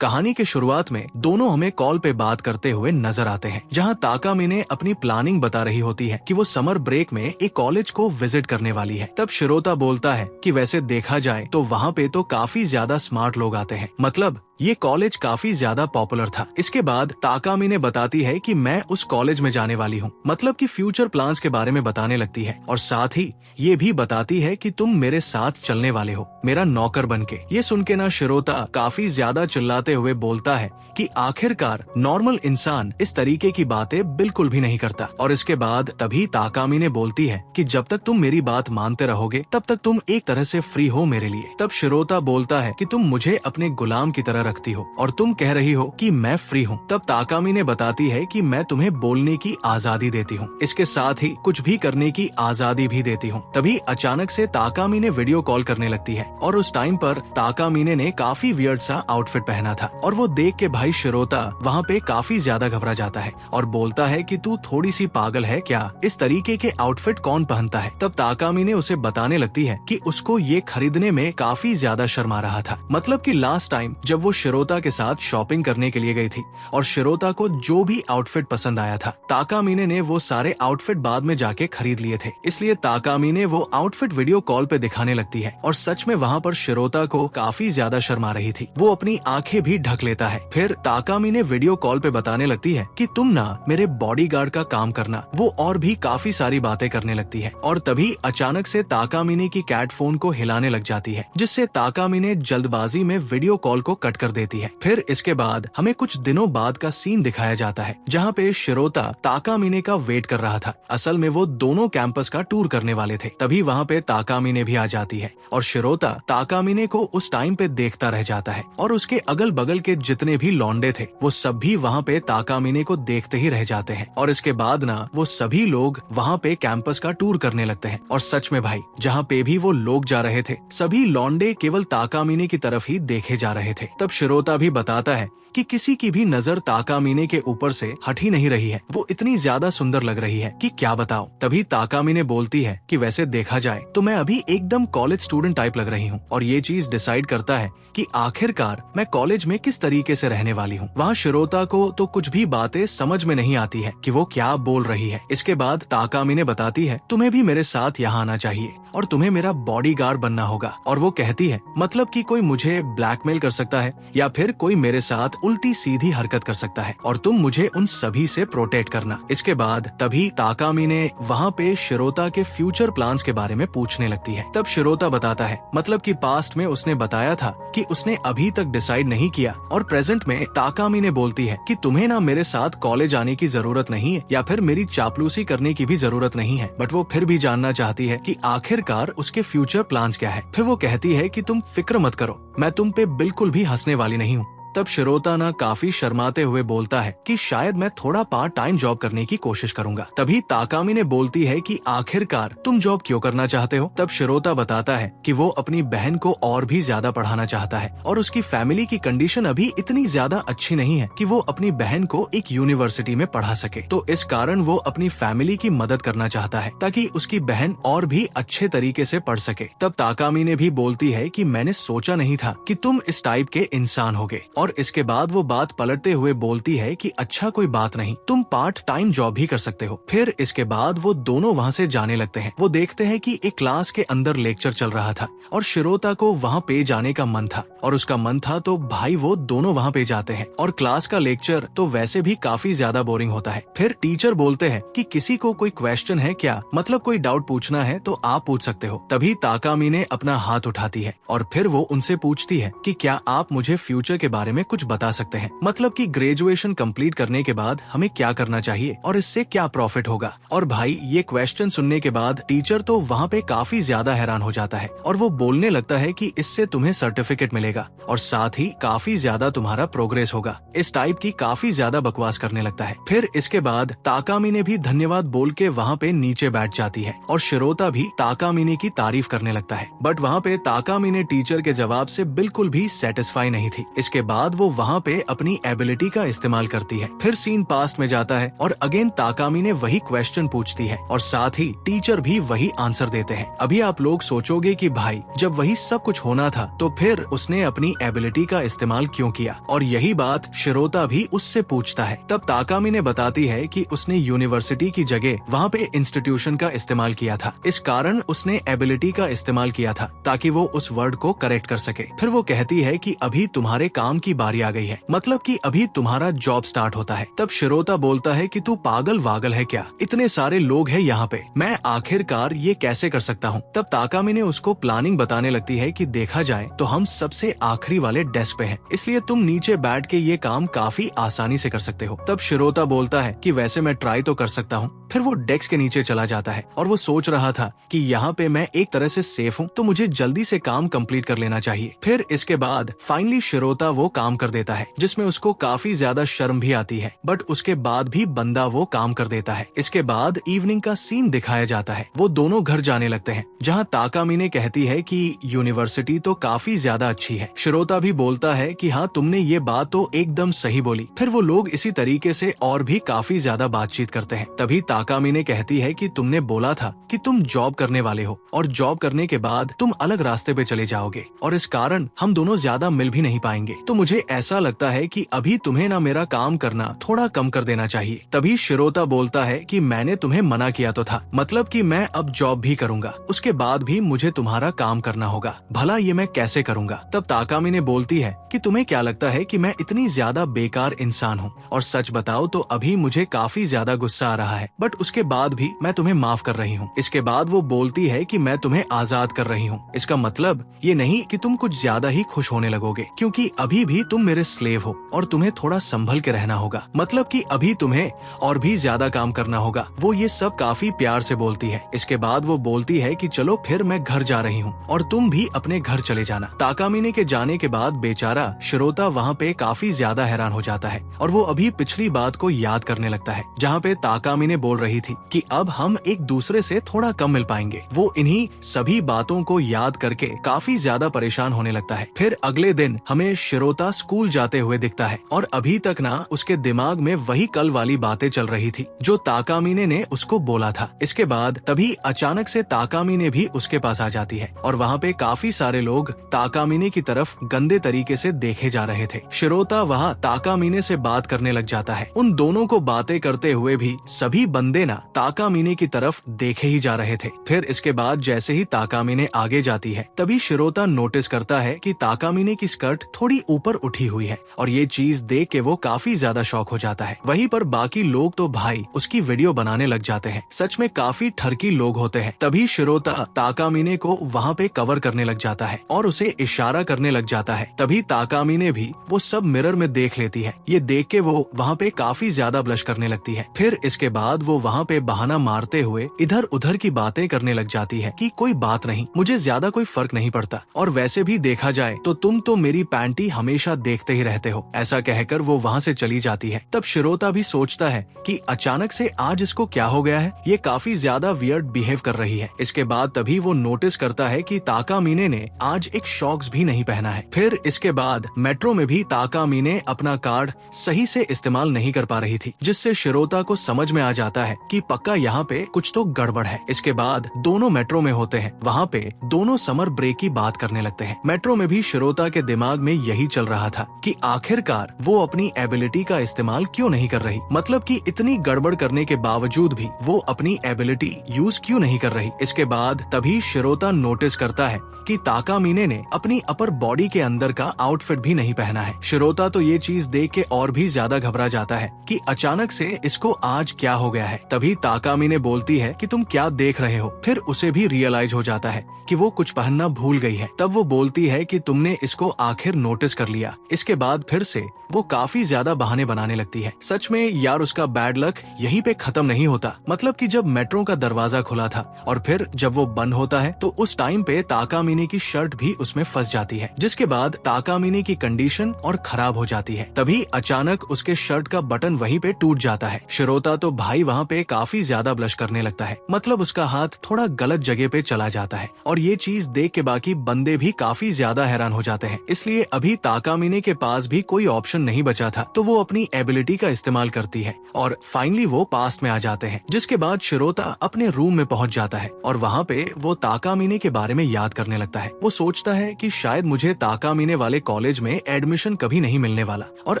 कहानी के शुरुआत में दोनों हमें कॉल पे बात करते हुए नजर आते हैं, जहां ताकामिने अपनी प्लानिंग बता रही होती है कि वो समर ब्रेक में एक कॉलेज को विजिट करने वाली है। तब शिरोता बोलता है कि वैसे देखा जाए तो वहाँ पे तो काफी ज्यादा स्मार्ट लोग आते हैं, मतलब ये कॉलेज काफी ज्यादा पॉपुलर था। इसके बाद ताकामिने बताती है कि मैं उस कॉलेज में जाने वाली हूँ, मतलब कि फ्यूचर प्लान्स के बारे में बताने लगती है और साथ ही ये भी बताती है कि तुम मेरे साथ चलने वाले हो, मेरा नौकर बनके। ये सुन के ना शिरोता काफी ज्यादा चिल्लाते हुए बोलता है कि आखिरकार नॉर्मल इंसान इस तरीके की बातें बिल्कुल भी नहीं करता। और इसके बाद तभी ताकामिने बोलती है कि जब तक तुम मेरी बात मानते रहोगे तब तक तुम एक तरह से फ्री हो मेरे लिए। तब शिरोता बोलता है कि तुम मुझे अपने गुलाम की तरह रखती हो और तुम कह रही हो कि मैं फ्री हूँ। तब ताकामिने बताती है कि मैं तुम्हें बोलने की आजादी देती हूँ, इसके साथ ही कुछ भी करने की आजादी भी देती हूँ। तभी अचानक से ताकामिने वीडियो कॉल करने लगती है और उस टाइम पर ताकामिने ने काफी वियर्ड सा आउटफिट पहना था और वो देख के भाई शिरोता वहाँ पे काफी ज्यादा घबरा जाता है और बोलता है कि तू थोड़ी सी पागल है क्या, इस तरीके के आउटफिट कौन पहनता है। तब ताकामिने उसे बताने लगती है कि उसको ये खरीदने में काफी ज्यादा शर्म आ रहा था, मतलब कि लास्ट टाइम जब वो शिरोता के साथ शॉपिंग करने के लिए गई थी और शिरोता को जो भी आउटफिट पसंद आया था, ताकामिने ने वो सारे आउटफिट बाद में जाके खरीद लिए थे। इसलिए ताकामिने वो आउटफिट वीडियो कॉल पे दिखाने लगती है और सच में वहाँ पर शिरोता को काफी ज्यादा शर्म आ रही थी। वो अपनी आंखें भी ढक लेता है। फिर ताकामिने वीडियो कॉल पे बताने लगती है कि तुम ना मेरे बॉडीगार्ड का काम करना। वो और भी काफी सारी बातें करने लगती है और तभी अचानक से ताकामिने की कैट फोन को हिलाने लग जाती है, जिससे ताकामिने जल्दबाजी में वीडियो कॉल को कट कर देती है। फिर इसके बाद हमें कुछ दिनों बाद का सीन दिखाया जाता है, जहाँ पे शिरोता ताकामिने का वेट कर रहा था। असल में वो दोनों कैंपस का टूर करने वाले थे। तभी वहाँ पे ताकामिने भी आ जाती है और शिरोता ताकामिने को उस टाइम पे देखता रह जाता है और उसके अगल बगल के जितने भी लौंडे थे वो सब भी वहाँ पे ताकामिने को देखते ही रह जाते हैं। और इसके बाद ना वो सभी लोग वहाँ पे कैंपस का टूर करने लगते हैं और सच में भाई जहाँ पे भी वो लोग जा रहे थे सभी लौंडे केवल ताकामिने की तरफ ही देखे जा रहे थे। तब शिरोता भी बताता है कि किसी की भी नजर ताकामिने के ऊपर से हट ही नहीं रही है, वो इतनी ज्यादा सुंदर लग रही है कि क्या बताऊं। तभी ताकामिने बोलती है कि वैसे देखा जाए तो मैं अभी एकदम कॉलेज स्टूडेंट टाइप लग रही हूँ और ये चीज डिसाइड करता है कि आखिरकार मैं कॉलेज में किस तरीके से रहने वाली हूँ। वहाँ शिरोता को तो कुछ भी बातें समझ में नहीं आती है कि वो क्या बोल रही है। इसके बाद ताकामिने बताती है तुम्हें भी मेरे साथ यहाँ आना चाहिए और तुम्हें मेरा बॉडीगार्ड बनना होगा। और वो कहती है मतलब कि कोई मुझे ब्लैकमेल कर सकता है या फिर कोई मेरे साथ उल्टी सीधी हरकत कर सकता है और तुम मुझे उन सभी से प्रोटेक्ट करना। इसके बाद तभी ताकामिने वहाँ पे शिरोता के फ्यूचर प्लान्स के बारे में पूछने लगती है। तब शिरोता बताता है मतलब कि पास्ट में उसने बताया था कि उसने अभी तक डिसाइड नहीं किया और प्रेजेंट में ताकामिने बोलती है कि तुम्हें ना मेरे साथ कॉलेज आने की जरूरत नहीं है या फिर मेरी चापलूसी करने की भी जरूरत नहीं है, बट वो फिर भी जानना चाहती है कि आखिरकार उसके फ्यूचर प्लान्स क्या है। फिर वो कहती है कि तुम फिक्र मत करो, मैं तुम पे बिल्कुल भी हंसने वाली नहीं हूँ। तब शिरोता ना काफी शर्माते हुए बोलता है कि शायद मैं थोड़ा पार्ट टाइम जॉब करने की कोशिश करूंगा। तभी ताकामिने बोलती है कि आखिरकार तुम जॉब क्यों करना चाहते हो। तब शिरोता बताता है कि वो अपनी बहन को और भी ज्यादा पढ़ाना चाहता है और उसकी फैमिली की कंडीशन अभी इतनी ज्यादा अच्छी नहीं है कि वो अपनी बहन को एक यूनिवर्सिटी में पढ़ा सके, तो इस कारण वो अपनी फैमिली की मदद करना चाहता है ताकि उसकी बहन और भी अच्छे तरीके से पढ़ सके। तब ताकामिने भी बोलती है कि मैंने सोचा नहीं था कि तुम इस टाइप के इंसान होगे। और इसके बाद वो बात पलटते हुए बोलती है कि अच्छा कोई बात नहीं, तुम पार्ट टाइम जॉब भी कर सकते हो। फिर इसके बाद वो दोनों वहाँ से जाने लगते हैं। वो देखते हैं कि एक क्लास के अंदर लेक्चर चल रहा था और शिरोता को वहाँ पे जाने का मन था और उसका मन था तो भाई वो दोनों वहाँ पे जाते हैं और क्लास का लेक्चर तो वैसे भी काफी ज्यादा बोरिंग होता है। फिर टीचर बोलते हैं कि किसी को कोई क्वेश्चन है क्या, मतलब कोई डाउट पूछना है तो आप पूछ सकते हो। तभी ताकामिने अपना हाथ उठाती है और फिर वो उनसे पूछती है कि क्या आप मुझे फ्यूचर के बारे में कुछ बता सकते हैं, मतलब कि ग्रेजुएशन कंप्लीट करने के बाद हमें क्या करना चाहिए और इससे क्या प्रॉफिट होगा। और भाई ये क्वेश्चन सुनने के बाद टीचर तो वहाँ पे काफी ज्यादा हैरान हो जाता है और वो बोलने लगता है कि इससे तुम्हें सर्टिफिकेट मिलेगा और साथ ही काफी ज्यादा तुम्हारा प्रोग्रेस होगा। इस टाइप की काफी ज्यादा बकवास करने लगता है। फिर इसके बाद ताकामिने भी धन्यवाद बोल के वहाँ पे नीचे बैठ जाती है और शिरोता भी ताकामिने की तारीफ करने लगता है, बट वहाँ पे ताकामिने टीचर के जवाब से बिल्कुल भी सेटिस्फाई नहीं थी। इसके बाद बाद वो वहाँ पे अपनी एबिलिटी का इस्तेमाल करती है। फिर सीन पास्ट में जाता है और अगेन ताकामी ने वही क्वेश्चन पूछती है और साथ ही टीचर भी वही आंसर देते हैं। अभी आप लोग सोचोगे कि भाई जब वही सब कुछ होना था तो फिर उसने अपनी एबिलिटी का इस्तेमाल क्यों किया, और यही बात शिरोता भी उससे पूछता है। तब ताकामी ने बताती है कि उसने यूनिवर्सिटी की जगह वहाँ पे इंस्टीट्यूशन का इस्तेमाल किया था, इस कारण उसने एबिलिटी का इस्तेमाल किया था ताकि वो उस वर्ड को करेक्ट कर सके। फिर वो कहती है कि अभी तुम्हारे काम की बारी आ गई है, मतलब कि अभी तुम्हारा जॉब स्टार्ट होता है। तब शिरोता बोलता है कि तू पागल वागल है क्या, इतने सारे लोग हैं यहाँ पे, मैं आखिरकार ये कैसे कर सकता हूँ। तब ताकामी ने उसको प्लानिंग बताने लगती है कि देखा जाए तो हम सबसे आखिरी वाले डेस्क पे हैं, इसलिए तुम नीचे बैठ के ये काम काफी आसानी से कर सकते हो। तब शिरोता बोलता है कि वैसे मैं ट्राई तो कर सकता हूँ। फिर वो डेस्क के नीचे चला जाता है और वो सोच रहा था कि यहाँ पे मैं एक तरह से सेफ हूँ तो मुझे जल्दी से काम कंप्लीट कर लेना चाहिए। फिर इसके बाद फाइनली शिरोता वो काम कर देता है जिसमें उसको काफी ज्यादा शर्म भी आती है, बट उसके बाद भी बंदा वो काम कर देता है। इसके बाद इवनिंग का सीन दिखाया जाता है। वो दोनों घर जाने लगते हैं जहाँ ताकामी ने कहती है कि यूनिवर्सिटी तो काफी ज्यादा अच्छी है। शिरोता भी बोलता है कि हाँ तुमने ये बात तो एकदम सही बोली। फिर वो लोग इसी तरीके से और भी काफी ज्यादा बातचीत करते हैं। तभी ताकामी ने कहती है कि तुमने बोला था कि तुम जॉब करने वाले हो और जॉब करने के बाद तुम अलग रास्ते पे चले जाओगे और इस कारण हम दोनों ज्यादा मिल भी नहीं पाएंगे, तो मुझे ऐसा लगता है कि अभी तुम्हें ना मेरा काम करना थोड़ा कम कर देना चाहिए। तभी शिरोता बोलता है कि मैंने तुम्हें मना किया तो था, मतलब कि मैं अब जॉब भी करूंगा, उसके बाद भी मुझे तुम्हारा काम करना होगा, भला ये मैं कैसे करूंगा। तब ताकामी ने बोलती है कि तुम्हें क्या लगता है कि मैं इतनी ज्यादा बेकार इंसान हूँ, और सच बताओ तो अभी मुझे काफी ज्यादा गुस्सा आ रहा है, बट उसके बाद भी मैं तुम्हें माफ कर रही हूँ। इसके बाद वो बोलती है कि मैं तुम्हें आजाद कर रही हूँ, इसका मतलब ये नहीं कि तुम कुछ ज्यादा ही खुश होने लगोगे, क्योंकि अभी भी तुम मेरे स्लेव हो और तुम्हें थोड़ा संभल के रहना होगा, मतलब कि अभी तुम्हें और भी ज्यादा काम करना होगा। वो ये सब काफी प्यार से बोलती है। इसके बाद वो बोलती है कि चलो फिर मैं घर जा रही हूँ और तुम भी अपने घर चले जाना। ताकामिने के जाने के बाद बेचारा शिरोता वहाँ पे काफी ज्यादा हैरान हो जाता है और वो अभी पिछली बात को याद करने लगता है जहाँ पे ताकामिने बोल रही थी कि अब हम एक दूसरे से थोड़ा कम मिल पाएंगे। वो इन्हीं सभी बातों को याद करके काफी ज्यादा परेशान होने लगता है। फिर अगले दिन हमें शिरोता स्कूल जाते हुए दिखता है और अभी तक ना उसके दिमाग में वही कल वाली बातें चल रही थी जो ताकामिने ने उसको बोला था। इसके बाद तभी अचानक से ताकामिने भी उसके पास आ जाती है और वहाँ पे काफी सारे लोग ताकामिने की तरफ गंदे तरीके से देखे जा रहे थे। शिरोता वहाँ ताकामिने से बात करने लग जाता है। उन दोनों को बातें करते हुए भी सभी बंदे ना ताकामिने की तरफ देखे ही जा रहे थे। फिर इसके बाद जैसे ही ताकामिने आगे जाती है तभी शिरोता नोटिस करता है कि ताकामिने की स्कर्ट थोड़ी ऊपर उठी हुई है और ये चीज देख के वो काफी ज्यादा शॉक हो जाता है। वहीं पर बाकी लोग तो भाई उसकी वीडियो बनाने लग जाते हैं। सच में काफी ठरकी लोग होते हैं। तभी शिरोता ताकामिने को वहाँ पे कवर करने लग जाता है और उसे इशारा करने लग जाता है। तभी ताकामिने भी वो सब मिरर में देख लेती है। ये देख के वो वहाँ पे काफी ज्यादा ब्लश करने लगती है। फिर इसके बाद वो वहाँ पे बहाना मारते हुए इधर उधर की बातें करने लग जाती है कि कोई बात नहीं, मुझे ज्यादा कोई फर्क नहीं पड़ता, और वैसे भी देखा जाए तो तुम तो मेरी पैंटी हमेशा देखते ही रहते हो। ऐसा कहकर वो वहाँ से चली जाती है। तब शिरोता भी सोचता है कि अचानक से आज इसको क्या हो गया है, ये काफी ज्यादा वियर्ड बिहेव कर रही है। इसके बाद तभी वो नोटिस करता है कि ताकामिने ने आज एक शॉक्स भी नहीं पहना है। फिर इसके बाद मेट्रो में भी ताकामिने अपना कार्ड सही से इस्तेमाल नहीं कर पा रही थी, जिससे शिरोता को समझ में आ जाता है कि पक्का यहाँ पे कुछ तो गड़बड़ है। इसके बाद दोनों मेट्रो में होते हैं। वहाँ पे दोनों समर ब्रेक की बात करने लगते हैं। मेट्रो में भी शिरोता के दिमाग में यही चल रहा था कि आखिरकार वो अपनी एबिलिटी का इस्तेमाल क्यों नहीं कर रही, मतलब कि इतनी गड़बड़ करने के बावजूद भी वो अपनी एबिलिटी यूज क्यों नहीं कर रही। इसके बाद तभी शिरोता नोटिस करता है कि ताकामिने ने अपनी अपर बॉडी के अंदर का आउटफिट भी नहीं पहना है। शिरोता तो ये चीज देख के और भी ज्यादा घबरा जाता है कि अचानक से इसको आज क्या हो गया है। तभी ताकामिने बोलती है कि तुम क्या देख रहे हो। फिर उसे भी रियलाइज हो जाता है कि वो कुछ पहनना भूल गई है। तब वो बोलती है कि तुमने इसको आखिर नोटिस कर लिया। इसके बाद फिर से वो काफी ज्यादा बहाने बनाने लगती है। सच में यार उसका बैड लक यहीं पे खत्म नहीं होता। मतलब कि जब मेट्रो का दरवाजा खुला था और फिर जब वो बंद होता है तो उस टाइम पे ताकामिने की शर्ट भी उसमें फंस जाती है, जिसके बाद ताकामिने की कंडीशन और खराब हो जाती है। तभी अचानक उसके शर्ट का बटन वहीं पे टूट जाता है। शिरोता तो भाई वहाँ पे काफी ज्यादा ब्लश करने लगता है। मतलब उसका हाथ थोड़ा गलत जगह पे चला जाता है और ये चीज देख के बाकी बंदे भी काफी ज्यादा हैरान हो जाते हैं। इसलिए अभी ताकामिने के पास भी कोई ऑप्शन नहीं बचा था, तो वो अपनी एबिलिटी का इस्तेमाल करती है और फाइनली वो पास्ट में आ जाते हैं। जिसके बाद शिरोता अपने रूम में पहुंच जाता है और वहाँ पे वो ताकामिने के बारे में याद करने लगता है। वो सोचता है कि शायद मुझे ताकामिने वाले कॉलेज में एडमिशन कभी नहीं मिलने वाला, और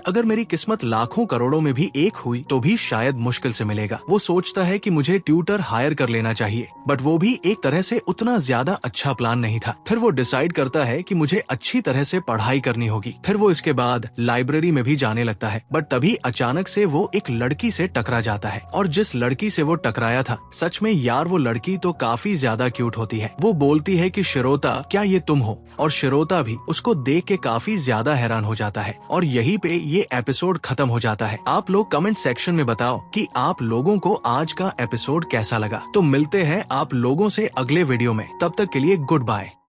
अगर मेरी किस्मत लाखों करोड़ों में भी एक हुई तो भी शायद मुश्किल से मिलेगा। वो सोचता है कि मुझे ट्यूटर हायर कर लेना चाहिए, बट वो भी एक तरह से उतना ज्यादा अच्छा प्लान नहीं था। फिर वो डिसाइड करता है कि मुझे अच्छी तरह से पढ़ाई करनी होगी। फिर वो इसके बाद लाइब्रेरी में भी जाने लगता है, बट तभी अचानक से वो एक लड़की से टकरा जाता है। और जिस लड़की से वो टकराया था, सच में यार वो लड़की तो काफी ज्यादा क्यूट होती है। वो बोलती है कि शिरोता क्या ये तुम हो, और शिरोता भी उसको देख के काफी ज्यादा हैरान हो जाता है। और यहीं पे ये एपिसोड खत्म हो जाता है। आप लोग कमेंट सेक्शन में बताओ कि आप लोगों को आज का एपिसोड कैसा लगा। तो मिलते हैं आप लोगों से अगले वीडियो में, तब तक के लिए गुड बाय।